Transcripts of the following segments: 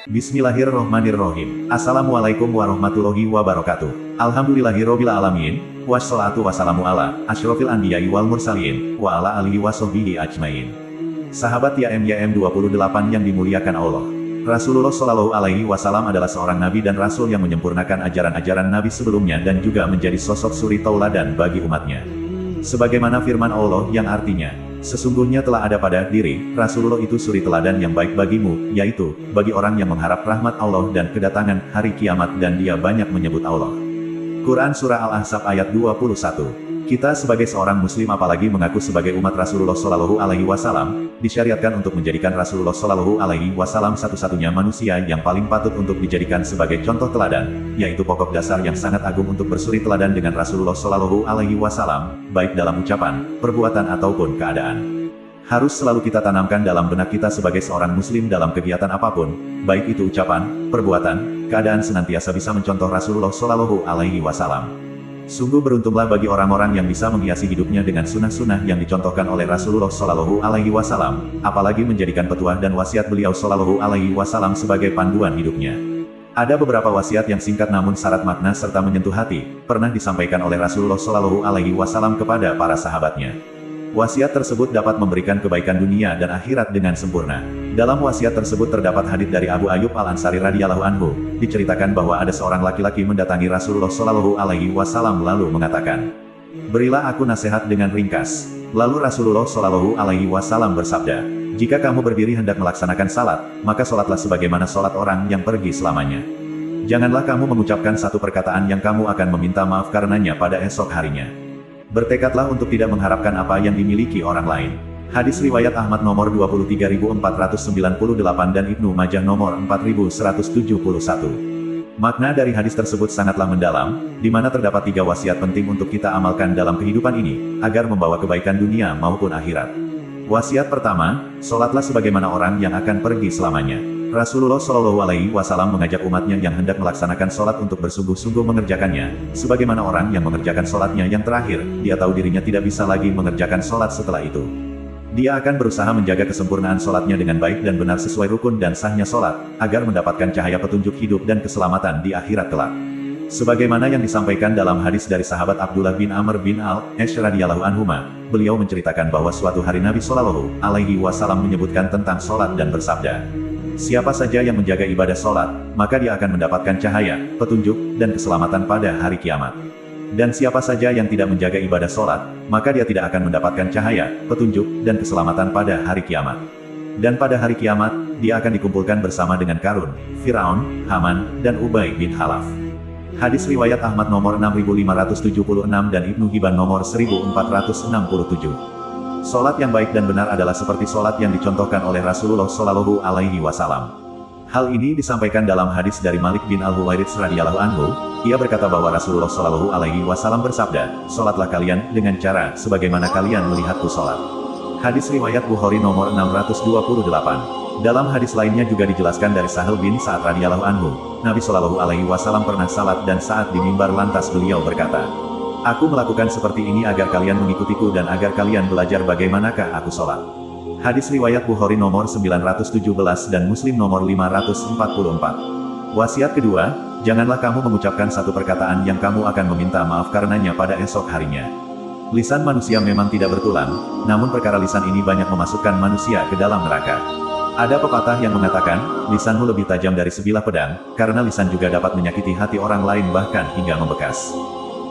Bismillahirrohmanirrohim. Assalamualaikum warahmatullahi wabarakatuh. Alhamdulillahirobbil alamin. Wassalatu wassalamu ala asyrofil anbiya'i wal mursalin wa ala alihi wassohbihi ajmain. Sahabat YM 28 yang dimuliakan Allah. Rasulullah Shallallahu Alaihi Wasallam adalah seorang nabi dan rasul yang menyempurnakan ajaran-ajaran nabi sebelumnya dan juga menjadi sosok suri tauladan bagi umatnya. Sebagaimana firman Allah yang artinya, sesungguhnya telah ada pada diri Rasulullah itu suri teladan yang baik bagimu, yaitu bagi orang yang mengharap rahmat Allah dan kedatangan hari kiamat dan dia banyak menyebut Allah. Quran Surah Al-Ahzab ayat 21. Kita sebagai seorang muslim apalagi mengaku sebagai umat Rasulullah Shallallahu Alaihi Wasallam, disyariatkan untuk menjadikan Rasulullah Shallallahu Alaihi Wasallam satu-satunya manusia yang paling patut untuk dijadikan sebagai contoh teladan, yaitu pokok dasar yang sangat agung untuk bersuri teladan dengan Rasulullah Shallallahu Alaihi Wasallam, baik dalam ucapan, perbuatan ataupun keadaan. Harus selalu kita tanamkan dalam benak kita sebagai seorang muslim dalam kegiatan apapun, baik itu ucapan, perbuatan, keadaan senantiasa bisa mencontoh Rasulullah Shallallahu Alaihi Wasallam. Sungguh beruntunglah bagi orang-orang yang bisa menghiasi hidupnya dengan sunnah-sunnah yang dicontohkan oleh Rasulullah Shallallahu Alaihi Wasallam, apalagi menjadikan petuah dan wasiat beliau Shallallahu Alaihi Wasallam sebagai panduan hidupnya. Ada beberapa wasiat yang singkat namun syarat makna serta menyentuh hati, pernah disampaikan oleh Rasulullah Shallallahu Alaihi Wasallam kepada para sahabatnya. Wasiat tersebut dapat memberikan kebaikan dunia dan akhirat dengan sempurna. Dalam wasiat tersebut terdapat hadits dari Abu Ayyub Al-Ansari radhiyallahu anhu, diceritakan bahwa ada seorang laki-laki mendatangi Rasulullah Shallallahu Alaihi Wasallam lalu mengatakan, "Berilah aku nasihat dengan ringkas." Lalu Rasulullah Shallallahu Alaihi Wasallam bersabda, "Jika kamu berdiri hendak melaksanakan salat, maka sholatlah sebagaimana sholat orang yang pergi selamanya. Janganlah kamu mengucapkan satu perkataan yang kamu akan meminta maaf karenanya pada esok harinya. Bertekadlah untuk tidak mengharapkan apa yang dimiliki orang lain." Hadis riwayat Ahmad nomor 23.498 dan Ibnu Majah nomor 4171. Makna dari hadis tersebut sangatlah mendalam, di mana terdapat 3 wasiat penting untuk kita amalkan dalam kehidupan ini, agar membawa kebaikan dunia maupun akhirat. Wasiat pertama, sholatlah sebagaimana orang yang akan pergi selamanya. Rasulullah Shallallahu Alaihi Wasallam mengajak umatnya yang hendak melaksanakan sholat untuk bersungguh-sungguh mengerjakannya, sebagaimana orang yang mengerjakan sholatnya yang terakhir, dia tahu dirinya tidak bisa lagi mengerjakan sholat setelah itu. Dia akan berusaha menjaga kesempurnaan sholatnya dengan baik dan benar sesuai rukun dan sahnya sholat, agar mendapatkan cahaya petunjuk hidup dan keselamatan di akhirat kelak. Sebagaimana yang disampaikan dalam hadis dari sahabat Abdullah bin Amr bin Al-As radhiyallahu anhuma, beliau menceritakan bahwa suatu hari Nabi Shallallahu Alaihi Wasallam menyebutkan tentang sholat dan bersabda, "Siapa saja yang menjaga ibadah sholat, maka dia akan mendapatkan cahaya, petunjuk, dan keselamatan pada hari kiamat. Dan siapa saja yang tidak menjaga ibadah sholat, maka dia tidak akan mendapatkan cahaya, petunjuk, dan keselamatan pada hari kiamat. Dan pada hari kiamat, dia akan dikumpulkan bersama dengan Karun, Firaun, Haman, dan Ubay bin Khalaf." Hadis riwayat Ahmad nomor 6576 dan Ibnu Hibban nomor 1467. Sholat yang baik dan benar adalah seperti sholat yang dicontohkan oleh Rasulullah Shallallahu Alaihi Wasallam. Hal ini disampaikan dalam hadis dari Malik bin Al-Huwairits radhiyallahu anhu. Ia berkata bahwa Rasulullah Shallallahu Alaihi Wasallam bersabda, "Sholatlah kalian dengan cara sebagaimana kalian melihatku sholat." Hadis riwayat Bukhari nomor 628. Dalam hadis lainnya juga dijelaskan dari Sahal bin Sa'ad radhiyallahu anhu, Nabi Shallallahu Alaihi Wasallam pernah salat dan saat di mimbar lantas beliau berkata, "Aku melakukan seperti ini agar kalian mengikutiku dan agar kalian belajar bagaimanakah aku sholat." Hadis riwayat Bukhari nomor 917 dan Muslim nomor 544. Wasiat kedua, janganlah kamu mengucapkan satu perkataan yang kamu akan meminta maaf karenanya pada esok harinya. Lisan manusia memang tidak bertulang, namun perkara lisan ini banyak memasukkan manusia ke dalam neraka. Ada pepatah yang mengatakan, lisanmu lebih tajam dari sebilah pedang, karena lisan juga dapat menyakiti hati orang lain bahkan hingga membekas.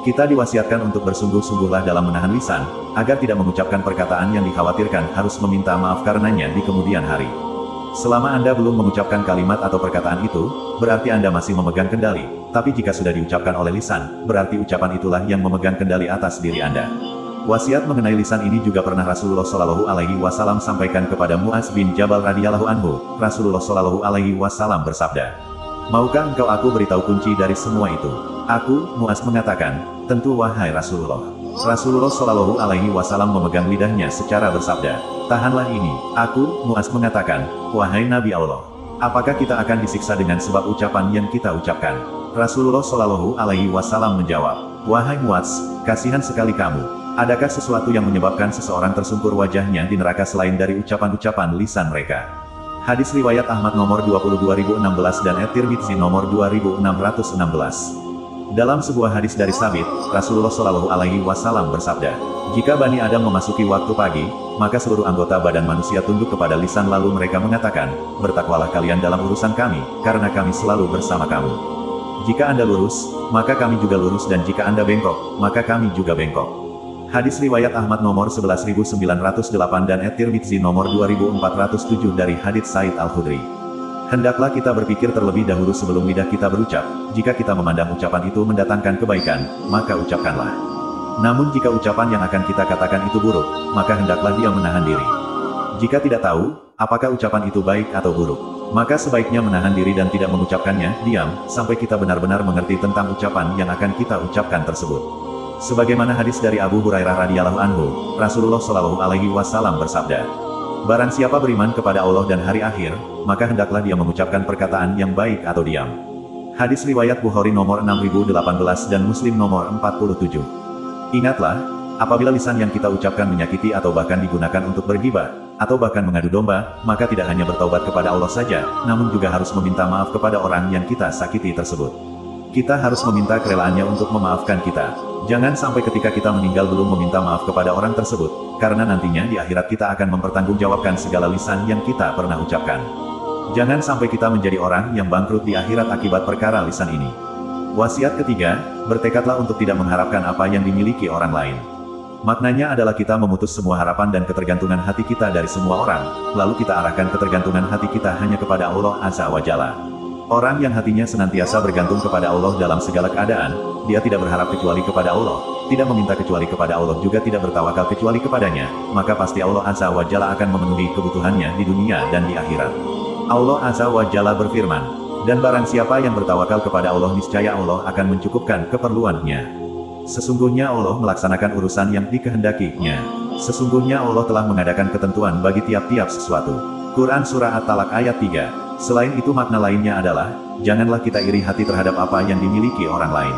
Kita diwasiatkan untuk bersungguh-sungguhlah dalam menahan lisan, agar tidak mengucapkan perkataan yang dikhawatirkan harus meminta maaf karenanya di kemudian hari. Selama Anda belum mengucapkan kalimat atau perkataan itu, berarti Anda masih memegang kendali, tapi jika sudah diucapkan oleh lisan, berarti ucapan itulah yang memegang kendali atas diri Anda. Wasiat mengenai lisan ini juga pernah Rasulullah Shallallahu Alaihi Wasallam sampaikan kepada Mu'az bin Jabal radhiyallahu anhu. Rasulullah Shallallahu Alaihi Wasallam bersabda, "Maukah engkau aku beritahu kunci dari semua itu?" Aku, Mu'az mengatakan, "Tentu wahai Rasulullah." Rasulullah Shallallahu Alaihi Wasallam memegang lidahnya secara bersabda, "Tahanlah ini." Aku, Mu'az mengatakan, "Wahai Nabi Allah, apakah kita akan disiksa dengan sebab ucapan yang kita ucapkan?" Rasulullah Shallallahu Alaihi Wasallam menjawab, "Wahai Mu'az, kasihan sekali kamu. Adakah sesuatu yang menyebabkan seseorang tersungkur wajahnya di neraka selain dari ucapan-ucapan lisan mereka?" Hadis riwayat Ahmad nomor 22.016 dan At-Tirmidzi nomor 2616. Dalam sebuah hadis dari Sabit, Rasulullah Shallallahu Alaihi Wasallam bersabda, jika Bani Adam memasuki waktu pagi, maka seluruh anggota badan manusia tunduk kepada lisan lalu mereka mengatakan, bertakwalah kalian dalam urusan kami, karena kami selalu bersama kamu. Jika Anda lurus, maka kami juga lurus dan jika Anda bengkok, maka kami juga bengkok. Hadis riwayat Ahmad nomor 11.908 dan At-Tirmidzi nomor 2407 dari hadits Said Al-Khudri. Hendaklah kita berpikir terlebih dahulu sebelum lidah kita berucap, jika kita memandang ucapan itu mendatangkan kebaikan, maka ucapkanlah. Namun jika ucapan yang akan kita katakan itu buruk, maka hendaklah dia menahan diri. Jika tidak tahu, apakah ucapan itu baik atau buruk, maka sebaiknya menahan diri dan tidak mengucapkannya, diam, sampai kita benar-benar mengerti tentang ucapan yang akan kita ucapkan tersebut. Sebagaimana hadis dari Abu Hurairah radhiyallahu anhu, Rasulullah Shallallahu Alaihi Wasallam bersabda, barang siapa beriman kepada Allah dan hari akhir, maka hendaklah dia mengucapkan perkataan yang baik atau diam. Hadis riwayat Bukhari nomor 6018 dan Muslim nomor 47. Ingatlah, apabila lisan yang kita ucapkan menyakiti atau bahkan digunakan untuk bergibah, atau bahkan mengadu domba, maka tidak hanya bertaubat kepada Allah saja, namun juga harus meminta maaf kepada orang yang kita sakiti tersebut. Kita harus meminta kerelaannya untuk memaafkan kita. Jangan sampai ketika kita meninggal belum meminta maaf kepada orang tersebut, karena nantinya di akhirat kita akan mempertanggungjawabkan segala lisan yang kita pernah ucapkan. Jangan sampai kita menjadi orang yang bangkrut di akhirat akibat perkara lisan ini. Wasiat ketiga, bertekadlah untuk tidak mengharapkan apa yang dimiliki orang lain. Maknanya adalah kita memutus semua harapan dan ketergantungan hati kita dari semua orang, lalu kita arahkan ketergantungan hati kita hanya kepada Allah Azza wa Jalla. Orang yang hatinya senantiasa bergantung kepada Allah dalam segala keadaan, dia tidak berharap kecuali kepada Allah, tidak meminta kecuali kepada Allah, juga tidak bertawakal kecuali kepadanya, maka pasti Allah Azza wa Jalla akan memenuhi kebutuhannya di dunia dan di akhirat. Allah Azza wa Jalla berfirman, dan barang siapa yang bertawakal kepada Allah niscaya Allah akan mencukupkan keperluannya. Sesungguhnya Allah melaksanakan urusan yang dikehendakinya. Sesungguhnya Allah telah mengadakan ketentuan bagi tiap-tiap sesuatu. Quran Surah At-Talaq ayat 3. Selain itu makna lainnya adalah, janganlah kita iri hati terhadap apa yang dimiliki orang lain.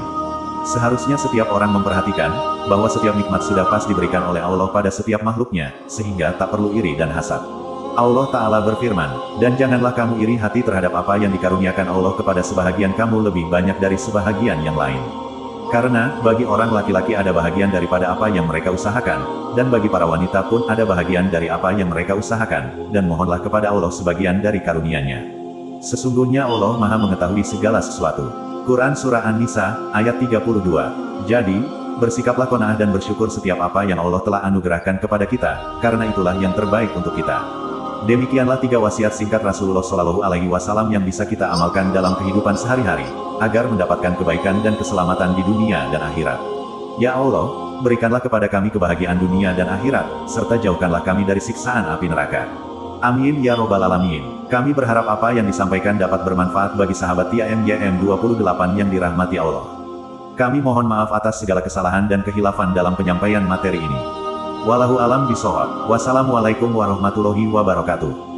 Seharusnya setiap orang memperhatikan, bahwa setiap nikmat sudah pas diberikan oleh Allah pada setiap makhluknya, sehingga tak perlu iri dan hasad. Allah Ta'ala berfirman, dan janganlah kamu iri hati terhadap apa yang dikaruniakan Allah kepada sebahagian kamu lebih banyak dari sebahagian yang lain. Karena, bagi orang laki-laki ada bahagian daripada apa yang mereka usahakan, dan bagi para wanita pun ada bahagian dari apa yang mereka usahakan, dan mohonlah kepada Allah sebagian dari karunia-Nya. Sesungguhnya Allah Maha mengetahui segala sesuatu. Quran Surah An-Nisa, ayat 32. Jadi, bersikaplah qanaah dan bersyukur setiap apa yang Allah telah anugerahkan kepada kita, karena itulah yang terbaik untuk kita. Demikianlah 3 wasiat singkat Rasulullah Shallallahu Alaihi Wasallam yang bisa kita amalkan dalam kehidupan sehari-hari, agar mendapatkan kebaikan dan keselamatan di dunia dan akhirat. Ya Allah, berikanlah kepada kami kebahagiaan dunia dan akhirat, serta jauhkanlah kami dari siksaan api neraka. Amin ya robbal alamin. Kami berharap apa yang disampaikan dapat bermanfaat bagi sahabat TMYM28 yang dirahmati Allah. Kami mohon maaf atas segala kesalahan dan kehilafan dalam penyampaian materi ini. Wallahu alam bishawab. Wassalamualaikum warahmatullahi wabarakatuh.